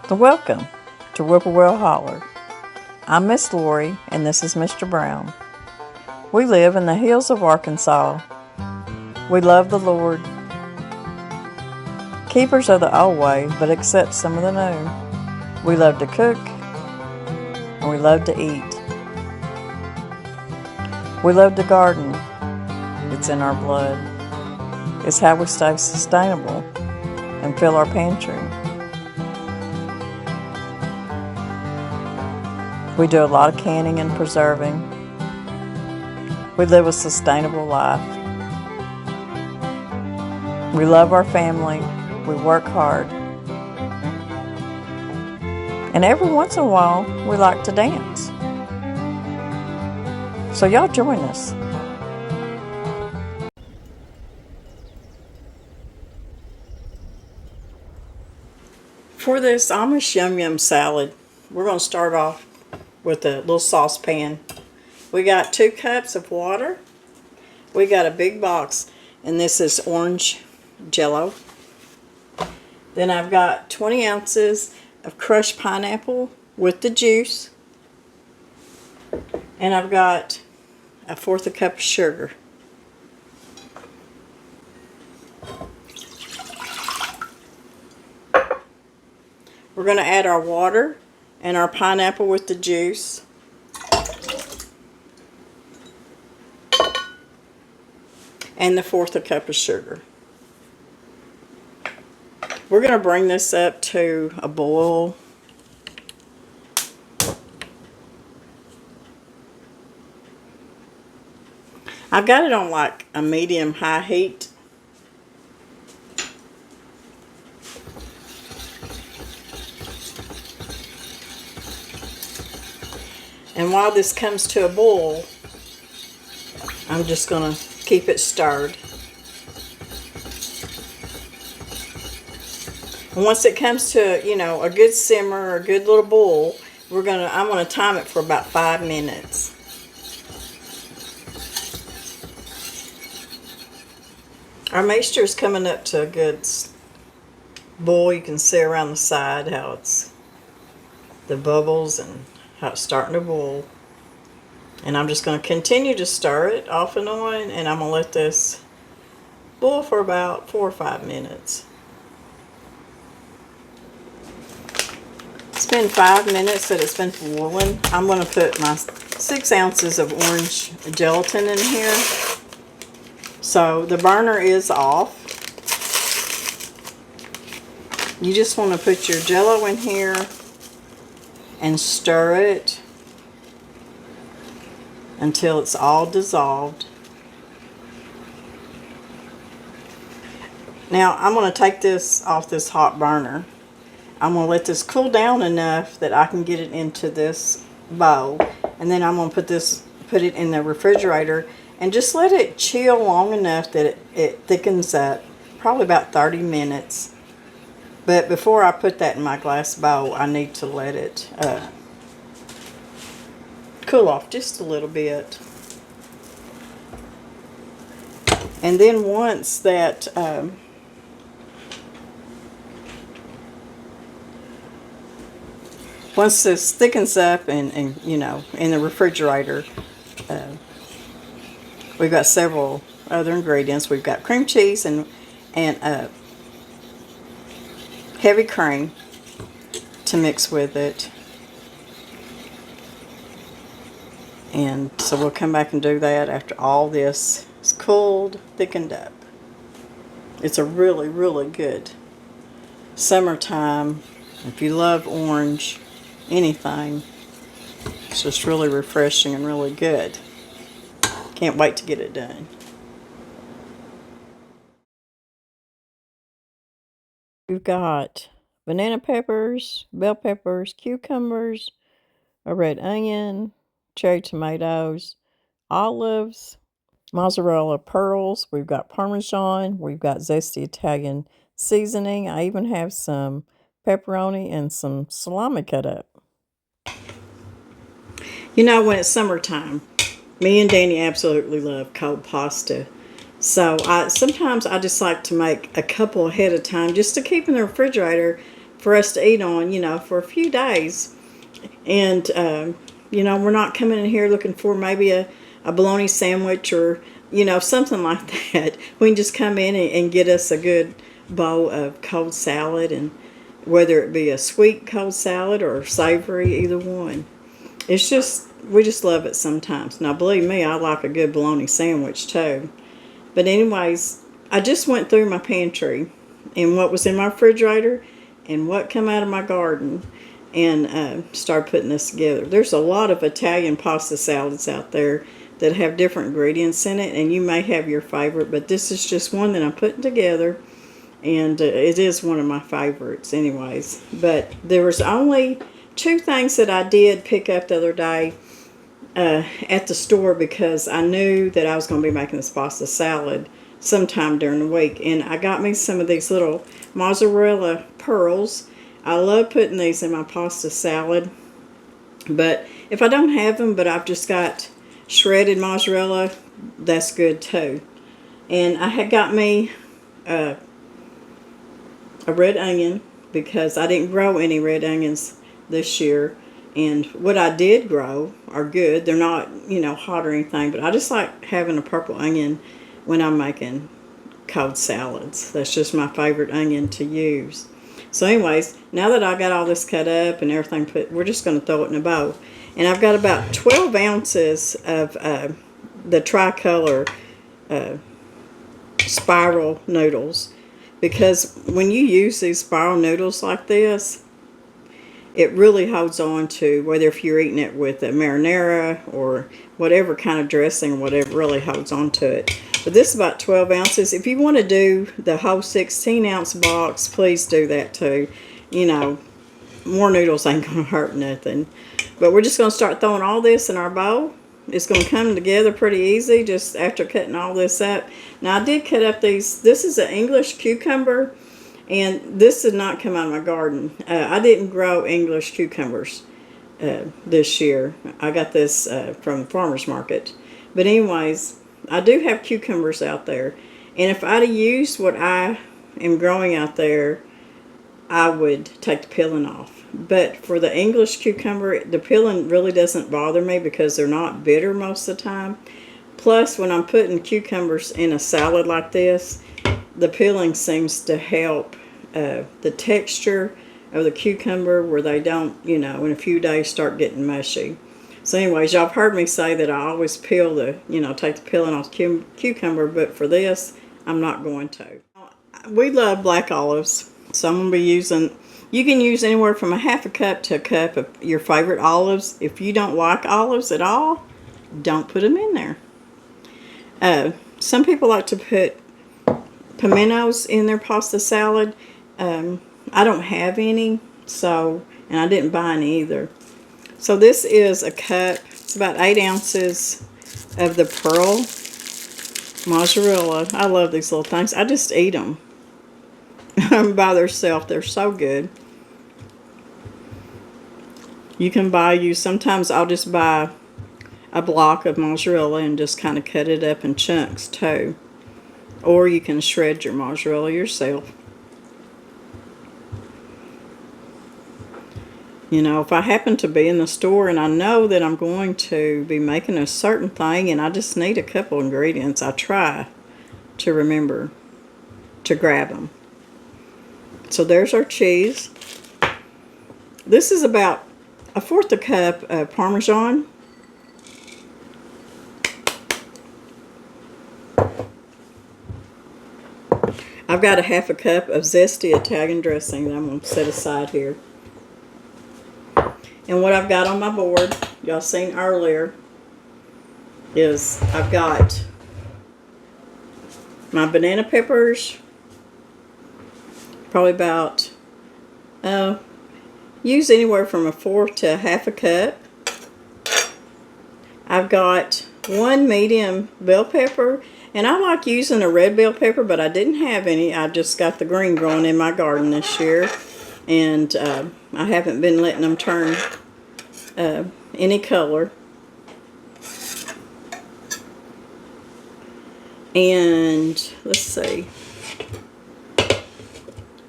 Welcome to Whippoorwill Holler. I'm Miss Lori and this is Mr. Brown. We live in the hills of Arkansas. We love the Lord. Keepers of the old way, but accept some of the new. We love to cook and we love to eat. We love to garden. It's in our blood. It's how we stay sustainable and fill our pantry. We do a lot of canning and preserving. We live a sustainable life. We love our family. We work hard. And every once in a while, we like to dance. So y'all join us. For this Amish Yum Yum Salad, we're going to start off with a little saucepan. We got 2 cups of water. We got a big box, and this is orange jello. Then I've got 20 ounces of crushed pineapple with the juice. And I've got 1/4 cup of sugar. We're going to add our water and our pineapple with the juice. And the 1/4 cup of sugar. We're going to bring this up to a boil. I've got it on like a medium-high heat. And while this comes to a boil, I'm just going to keep it stirred. And once it comes to, a good simmer or a good little boil, I'm going to time it for about 5 minutes. Our mixture is coming up to a good boil. You can see around the side how it's the bubbles and how it's starting to boil. And I'm just going to continue to stir it off and on, and I'm going to let this boil for about 4 or 5 minutes. It's been 5 minutes that it's been boiling. I'm going to put my 6 ounces of orange gelatin in here. So the burner is off. You just want to put your jello in here and stir it until it's all dissolved. Now I'm going to take this off this hot burner. I'm going to let this cool down enough that I can get it into this bowl, and then I'm going to put it in the refrigerator and just let it chill long enough that it thickens up, probably about 30 minutes. But before I put that in my glass bowl, I need to let it cool off just a little bit. And then once that once this thickens up and in the refrigerator, we've got several other ingredients. We've got cream cheese and heavy cream to mix with it. And so we'll come back and do that after all this is cooled, thickened up. It's a really, really good summertime. If you love orange, anything, it's just really refreshing and really good. Can't wait to get it done. We've got banana peppers, bell peppers, cucumbers, a red onion, cherry tomatoes, olives, mozzarella pearls. We've got Parmesan. We've got zesty Italian seasoning. I even have some pepperoni and some salami cut up. When it's summertime, me and Danny absolutely love cold pasta. So sometimes I just like to make a couple ahead of time just to keep in the refrigerator for us to eat on, you know, for a few days. And, you know, we're not coming in here looking for maybe a bologna sandwich or, you know, something like that. We can just come in and get us a good bowl of cold salad, and whether it be a sweet cold salad or savory, either one. It's just, we just love it sometimes. Now, believe me, I like a good bologna sandwich too. But anyways, I just went through my pantry and what was in my refrigerator and what come out of my garden, and started putting this together. There's a lot of Italian pasta salads out there that have different ingredients in it, and you may have your favorite, but this is just one that I'm putting together, and it is one of my favorites anyways. But there was only 2 things that I did pick up the other day at the store, because I knew that I was going to be making this pasta salad sometime during the week. And I got me some of these little mozzarella pearls. I love putting these in my pasta salad. But if I don't have them, but I've just got shredded mozzarella, that's good too. And I had got me a red onion, because I didn't grow any red onions this year. And what I did grow are good. They're not, you know, hot or anything, but I just like having a purple onion when I'm making cold salads. That's just my favorite onion to use. So anyways, now that I got all this cut up and everything put, we're just going to throw it in a bowl. And I've got about 12 ounces of the tricolor spiral noodles. Because when you use these spiral noodles like this, it really holds on to, whether if you're eating it with a marinara or whatever kind of dressing or whatever, really holds on to it. But this is about 12 ounces. If you want to do the whole 16-ounce box, please do that too. You know, more noodles ain't going to hurt nothing. But we're just going to start throwing all this in our bowl. It's going to come together pretty easy just after cutting all this up. Now, I did cut up these. This is an English cucumber. And this did not come out of my garden. I didn't grow English cucumbers this year. I got this from the farmer's market. But anyways, I do have cucumbers out there. And if I'd have used what I am growing out there, I would take the peeling off. But for the English cucumber, the peeling really doesn't bother me because they're not bitter most of the time. Plus, when I'm putting cucumbers in a salad like this, the peeling seems to help the texture of the cucumber, where they don't, you know, in a few days start getting mushy. So anyways, y'all have heard me say that I always peel the, you know, take the peeling off cucumber, but for this, I'm not going to. We love black olives, so I'm going to be using, you can use anywhere from a half a cup to a cup of your favorite olives. If you don't like olives at all, don't put them in there. Some people like to put pimentos in their pasta salad. I don't have any, so, and I didn't buy any either. So this is a cup, it's about 8 ounces of the pearl mozzarella. I love these little things. I just eat them by themselves. They're so good. You can sometimes I'll just buy a block of mozzarella and just kind of cut it up in chunks too. Or you can shred your mozzarella yourself. You know, if I happen to be in the store and I know that I'm going to be making a certain thing and I just need a couple ingredients, I try to remember to grab them. So there's our cheese. This is about 1/4 cup of Parmesan. I've got a half a cup of zesty Italian dressing that I'm going to set aside here. And what I've got on my board, y'all seen earlier, is I've got my banana peppers, probably about, use anywhere from 1/4 to 1/2 cup. I've got 1 medium bell pepper, and I like using a red bell pepper, but I didn't have any. I just got the green growing in my garden this year, and I haven't been letting them turn any color. And let's see,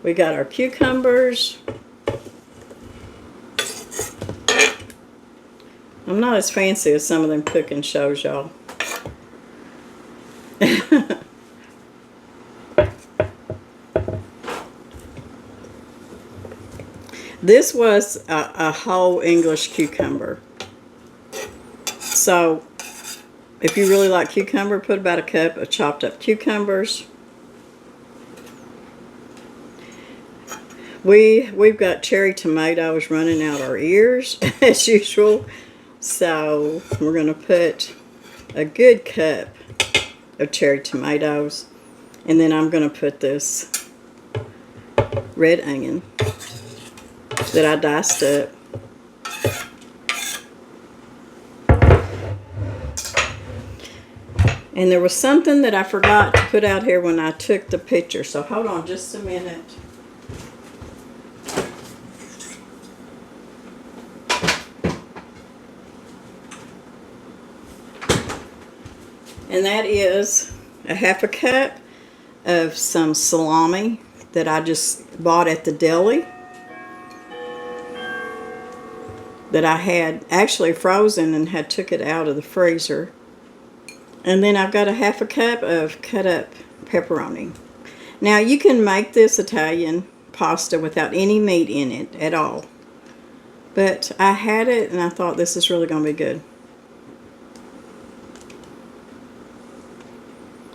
we got our cucumbers, I'm not as fancy as some of them cooking shows, y'all. This was a whole English cucumber. So, if you really like cucumber, put about a cup of chopped up cucumbers. We've got cherry tomatoes running out our ears, as usual. So, we're going to put a good cup of cherry tomatoes. And then I'm going to put this red onion that I diced up. And there was something that I forgot to put out here when I took the picture. So hold on just a minute. And that is a half a cup of some salami that I just bought at the deli, that I had actually frozen and had took it out of the freezer. And then I've got a half a cup of cut up pepperoni. Now you can make this Italian pasta without any meat in it at all. But I had it and I thought this is really going to be good.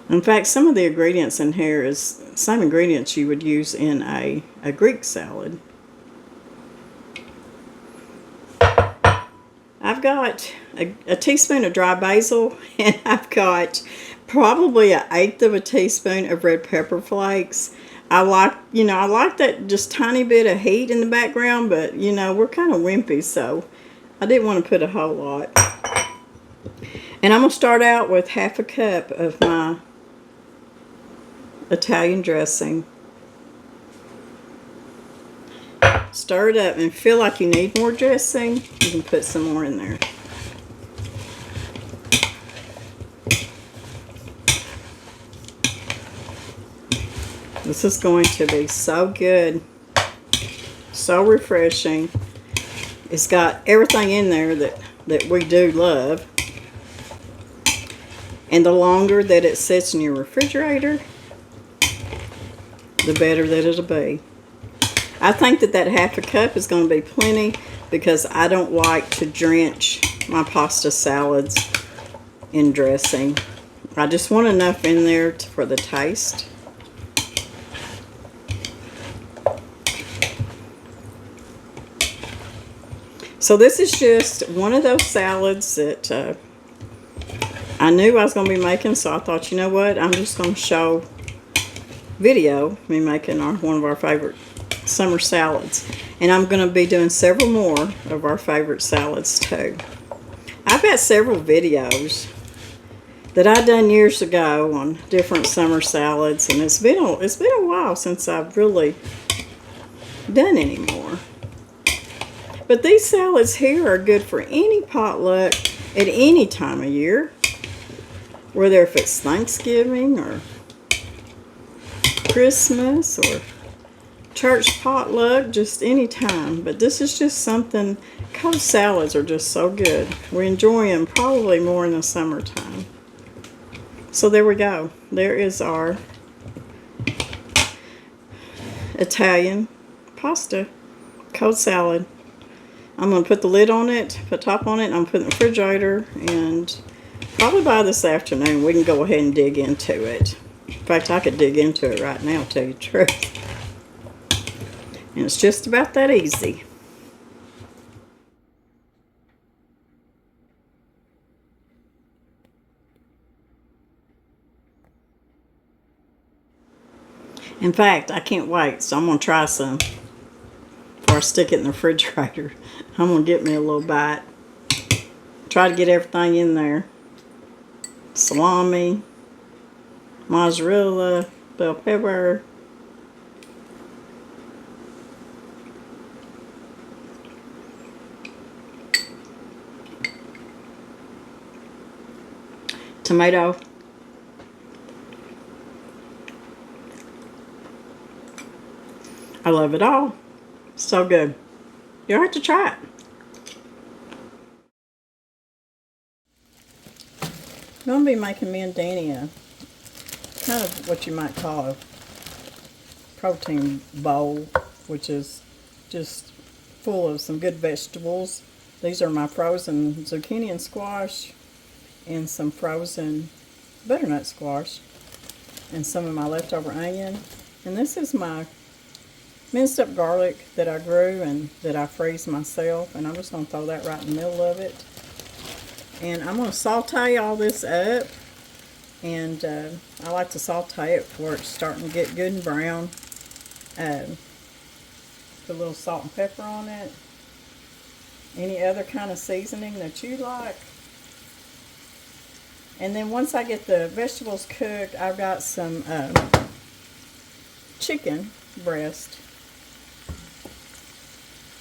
In fact, some of the ingredients in here is same ingredients you would use in a Greek salad. I've got a teaspoon of dry basil, and I've got probably 1/8 of a teaspoon of red pepper flakes. I like that just tiny bit of heat in the background, but we're kind of wimpy, so I didn't want to put a whole lot. And I'm going to start out with half a cup of my Italian dressing. Stir it up, and feel like you need more dressing, you can put some more in there. This is going to be so good, so refreshing. It's got everything in there that we do love. And the longer that it sits in your refrigerator, the better that it'll be. I think that half a cup is going to be plenty because I don't like to drench my pasta salads in dressing. I just want enough in there for the taste. So this is just one of those salads that I knew I was going to be making, so I thought, you know what, I'm just going to show video me making one of our favorite summer salads. And I'm going to be doing several more of our favorite salads too. I've got several videos that I done years ago on different summer salads, and it's been a while since I've really done any more. But these salads here are good for any potluck at any time of year, whether if it's Thanksgiving or Christmas or church potluck, just any time. But this is just something, cold salads are just so good. We enjoy them probably more in the summertime. So there we go. There is our Italian pasta cold salad. I'm going to put the lid on it, put top on it, and I'm putting it in the refrigerator, and probably by this afternoon we can go ahead and dig into it. In fact, I could dig into it right now, to tell you the truth. And it's just about that easy. In fact, I can't wait, so I'm going to try some before I stick it in the refrigerator. I'm going to get me a little bite. Try to get everything in there. Salami, mozzarella, bell pepper, tomato. I love it all. So good. You'll have to try it. going to be making me and Danny a kind of what you might call a protein bowl, which is just full of some good vegetables. These are my frozen zucchini and squash, and some frozen butternut squash, and some of my leftover onion. And this is my minced up garlic that I grew and that I freeze myself, and I'm just going to throw that right in the middle of it. And I'm going to saute all this up, and I like to saute it before it's starting to get good and brown. Put a little salt and pepper on it. Any other kind of seasoning that you like. And then once I get the vegetables cooked, I've got some chicken breast.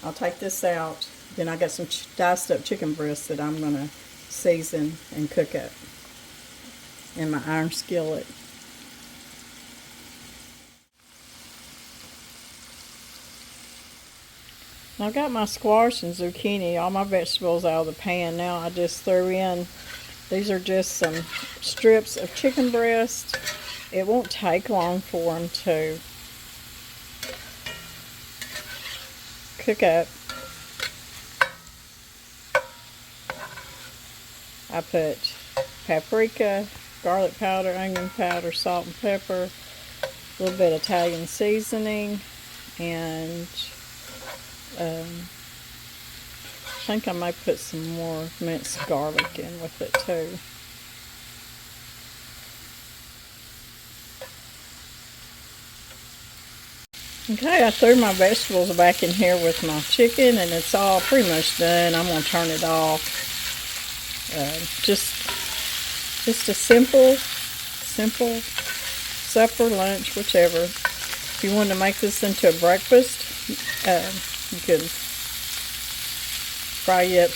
I'll take this out. Then I got some diced up chicken breast that I'm going to season and cook up in my iron skillet. I've got my squash and zucchini, all my vegetables out of the pan. Now I just threw in, these are just some strips of chicken breast. It won't take long for them to cook up. I put paprika, garlic powder, onion powder, salt and pepper, a little bit of Italian seasoning, and I think I might put some more minced garlic in with it too. Okay, I threw my vegetables back in here with my chicken, and it's all pretty much done. I'm going to turn it off. Just a simple supper, lunch, whichever. If you want to make this into a breakfast, you could fry you up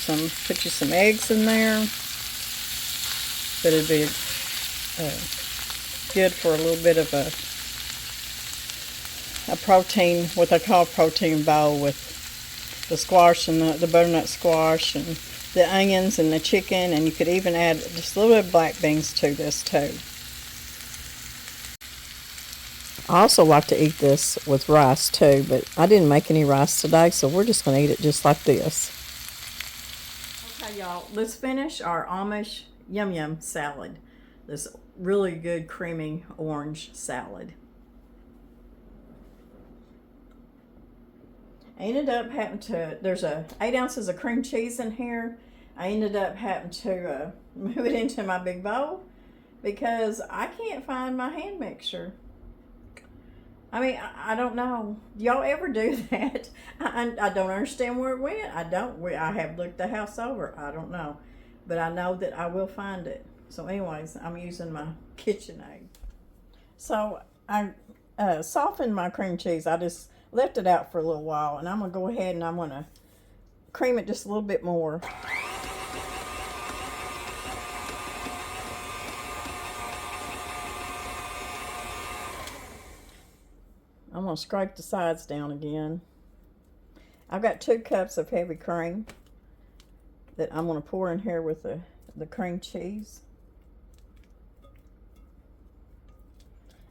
put you some eggs in there. But it'd be good for a little bit of a protein, what I call a protein bowl, with the squash and the butternut squash and the onions and the chicken, and you could even add just a little bit of black beans to this too. I also like to eat this with rice too, but I didn't make any rice today, so we're just going to eat it just like this. Okay, y'all, let's finish our Amish Yum Yum Salad. This really good creamy orange salad. I ended up having to, there's 8 ounces of cream cheese in here. I ended up having to move it into my big bowl because I can't find my hand mixture. I mean, I don't know. Do y'all ever do that? I don't understand where it went. I have looked the house over. I don't know. But I know that I will find it. So anyways, I'm using my KitchenAid. So I softened my cream cheese. I just left it out for a little while, and I'm going to go ahead and I'm going to cream it just a little bit more. I'm going to scrape the sides down again. I've got 2 cups of heavy cream that I'm going to pour in here with the cream cheese.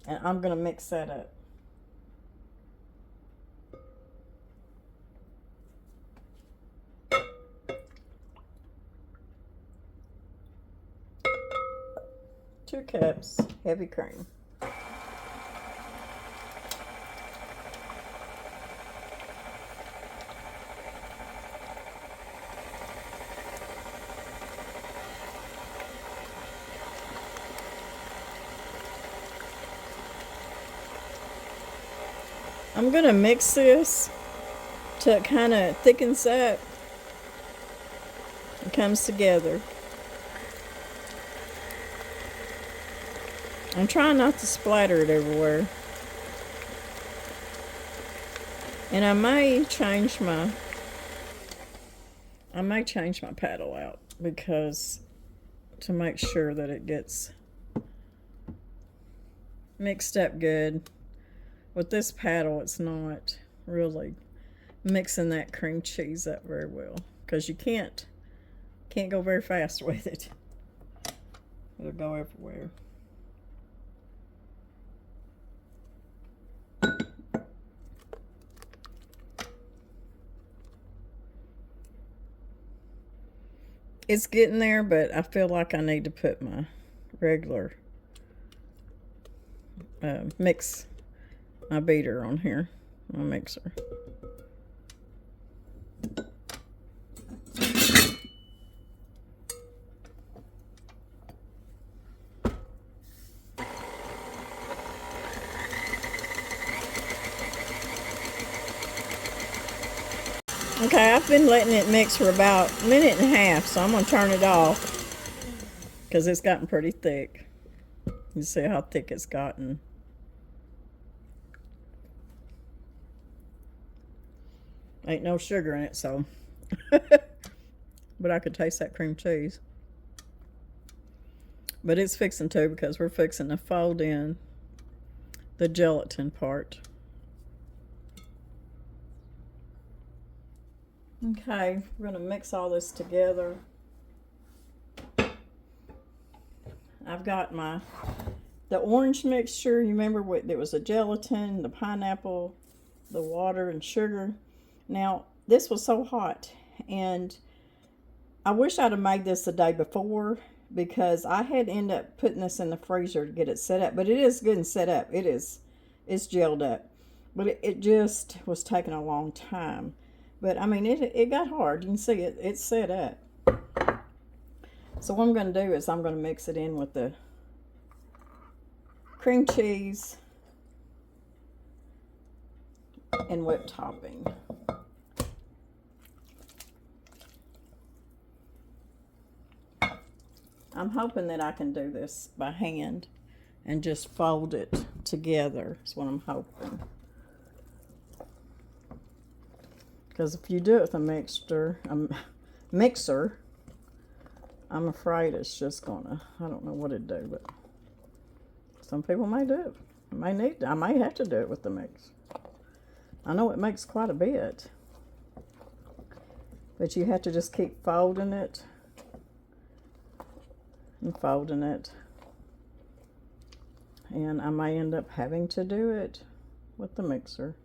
And I'm going to mix that up. Two cups heavy cream. I'm going to mix this till it kind of thickens up and comes together. I'm trying not to splatter it everywhere. And I may change my paddle out because to make sure that it gets mixed up good. With this paddle, it's not really mixing that cream cheese up very well because you can't go very fast with it. It'll go everywhere. It's getting there, but I feel like I need to put my regular mix my beater on here, my mixer. Okay, I've been letting it mix for about a minute and a half, so I'm going to turn it off because it's gotten pretty thick. You see how thick it's gotten. Ain't no sugar in it, so. But I could taste that cream cheese. But it's fixing to, because we're fixing to fold in the gelatin part. Okay, we're going to mix all this together. I've got the orange mixture. You remember what there was, a gelatin, the pineapple, the water, and sugar. Now, this was so hot, and I wish I'd have made this the day before, because I had ended up putting this in the freezer to get it set up. But it is good and set up. It's gelled up. But it just was taking a long time. But, I mean, it got hard. You can see it's set up. So what I'm going to do is I'm going to mix it in with the cream cheese and whipped topping. I'm hoping that I can do this by hand and just fold it together. That's what I'm hoping. Because if you do it with a mixer, I'm afraid it's just gonna, I don't know what it'd do, but some people may do it. I may have to do it with the mix. I know it makes quite a bit, but you have to just keep folding it and folding it. And I may end up having to do it with the mixer.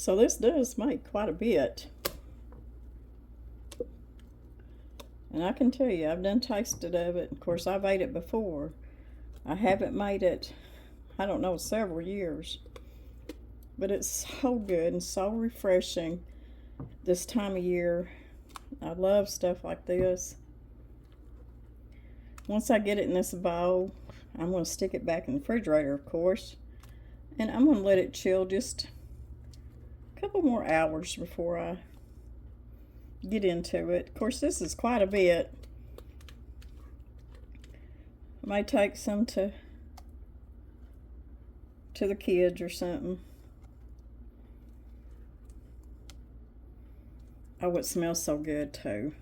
So this does make quite a bit. And I can tell you, I've done tasted of it. Of course, I've ate it before. I haven't made it, I don't know, several years. But it's so good and so refreshing this time of year. I love stuff like this. Once I get it in this bowl, I'm going to stick it back in the refrigerator, of course. And I'm going to let it chill just a couple more hours before I get into it. Of course, this is quite a bit. I may take some to the kids or something. Oh, it smells so good too.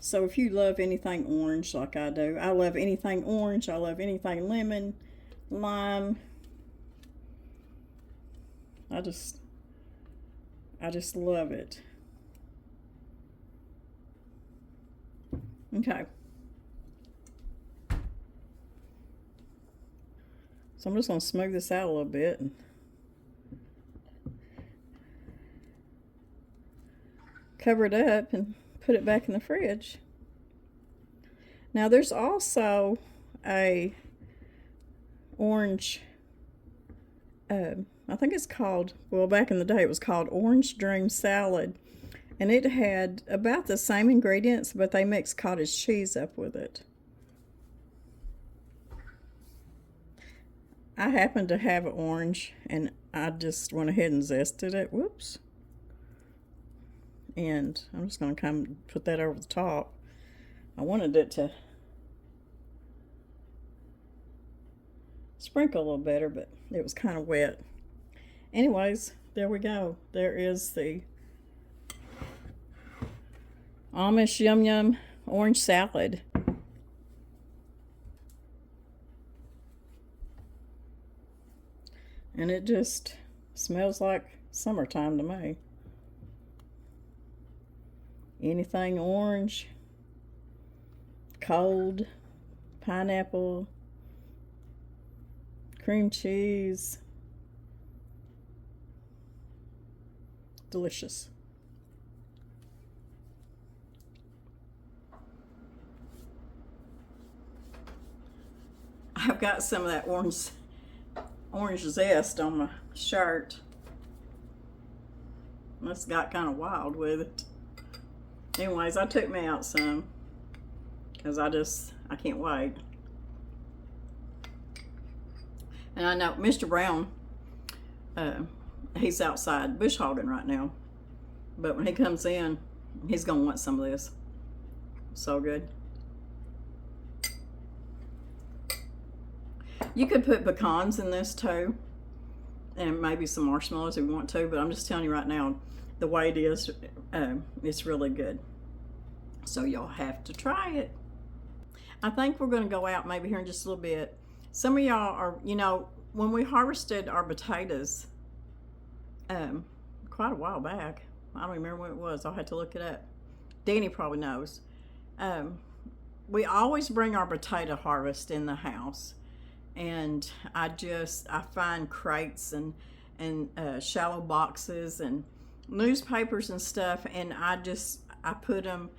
So if you love anything orange like I do, I love anything orange, I love anything lemon, lime. I just love it. Okay. So I'm just going to smooth this out a little bit. And cover it up and put it back in the fridge. Now there's also a orange, I think it's called, well, back in the day it was called Orange Dream Salad. And it had about the same ingredients, but they mixed cottage cheese up with it. I happened to have an orange, and I just went ahead and zested it. Whoops. And I'm just going to come put that over the top. I wanted it to sprinkle a little better, but it was kind of wet. Anyways, there we go. There is the Amish Yum Yum Orange Salad. And it just smells like summertime to me. Anything orange, cold, pineapple, cream cheese. Delicious. I've got some of that orange zest on my shirt. Must have got kind of wild with it. Anyways, I took me out some because I can't wait. And I know Mr. Brown, he's outside bush hogging right now. But when he comes in, he's going to want some of this. So good. You could put pecans in this too, and maybe some marshmallows if you want to, but I'm just telling you right now, the way it is, it's really good. So y'all have to try it. I think we're going to go out maybe here in just a little bit. Some of y'all are, you know, when we harvested our potatoes quite a while back, I don't remember when it was, I'll have to look it up. Danny probably knows. We always bring our potato harvest in the house. And I find crates and shallow boxes and newspapers and stuff, and I put them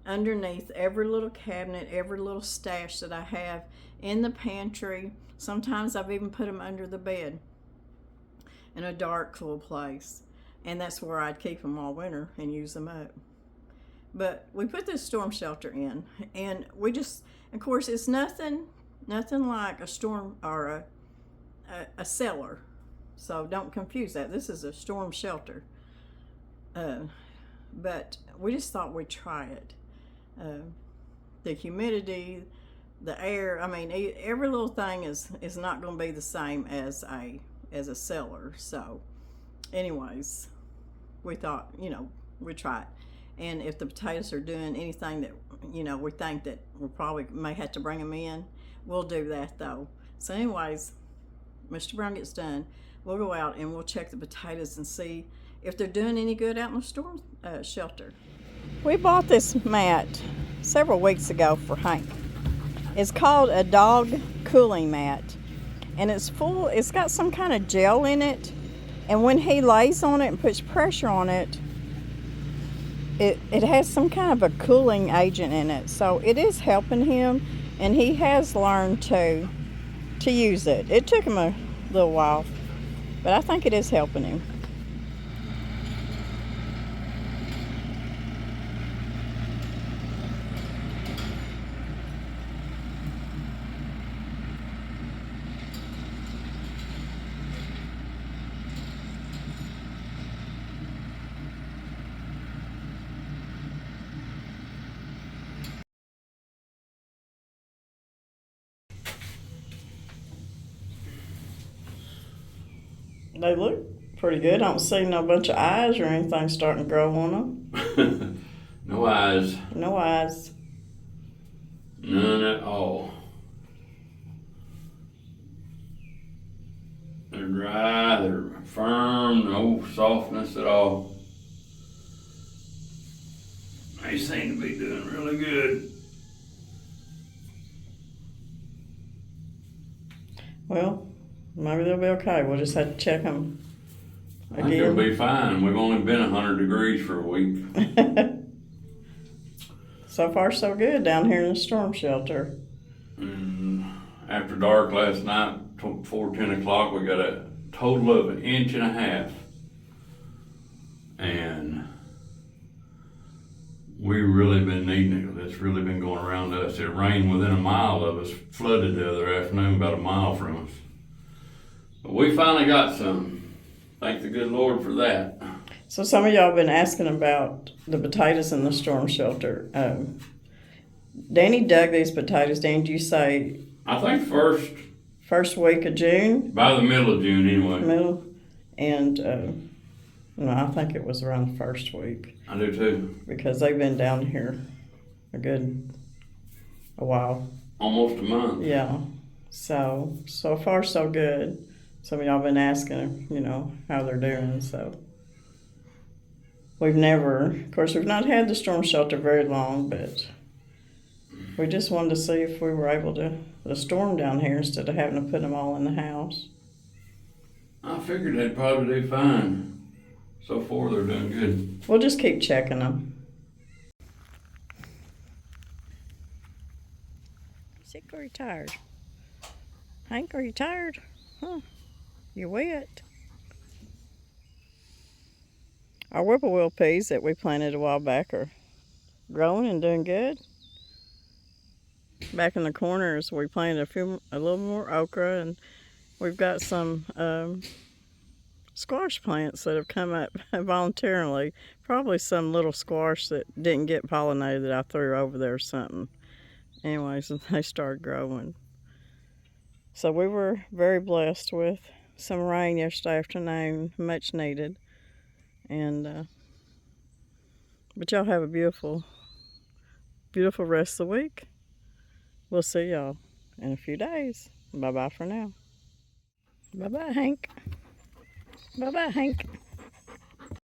underneath every little cabinet, every little stash that I have in the pantry. Sometimes I've even put them under the bed in a dark, cool place, and that's where I'd keep them all winter and use them up. But we put this storm shelter in, and we just, of course, it's nothing like a storm or a cellar, so don't confuse that. This is a storm shelter, but we just thought we'd try it. The humidity, the air, I mean, every little thing is not going to be the same as a cellar. So anyways, we thought, you know, we'd try it. And if the potatoes are doing anything that, you know, we think that we probably may have to bring them in, we'll do that though. So anyways, Mr. Brown gets done, we'll go out and we'll check the potatoes and see if they're doing any good out in the storm shelter. We bought this mat several weeks ago for Hank. It's called a dog cooling mat, and it's got some kind of gel in it, and when he lays on it and puts pressure on it, it has some kind of a cooling agent in it, so it is helping him, and he has learned to use it. It took him a little while, but I think it is helping him. They look pretty good. I don't see no bunch of eyes or anything starting to grow on them. No eyes. No eyes. None at all. They're dry, they're firm, no softness at all. They seem to be doing really good. Well, maybe they'll be okay. We'll just have to check them I think it'll again. be fine. We've only been 100 degrees for a week. So far, so good down here in the storm shelter. And after dark last night, before 10 o'clock, we got a total of 1.5 inches. And we've really been needing it. It's really been going around us. It rained within a mile of us, flooded the other afternoon about a mile from us. But we finally got some. Thank the good Lord for that. So some of y'all have been asking about the potatoes in the storm shelter. Danny dug these potatoes. Dan, do you say I think first week of June? by the middle of June anyway. Middle? And no, I think it was around the first week I do too. because they've been down here a while. Almost a month. Yeah. So far so good. Some of y'all been asking, how they're doing. So we've not had the storm shelter very long, but we just wanted to see if we were able to the storm down here instead of having to put them all in the house. I figured they'd probably do fine. So far, they're doing good. We'll just keep checking them. Sick or you tired? Hank, are you tired? Huh? You're wet. Our whippoorwill peas that we planted a while back are growing and doing good. Back in the corners, we planted a little more okra, and we've got some squash plants that have come up voluntarily. Probably some little squash that didn't get pollinated that I threw over there or something. Anyways, they started growing. So we were very blessed with some rain yesterday afternoon, much needed. And but y'all have a beautiful, beautiful rest of the week. We'll see y'all in a few days. Bye-bye for now. Bye-bye, Hank. Bye-bye, Hank.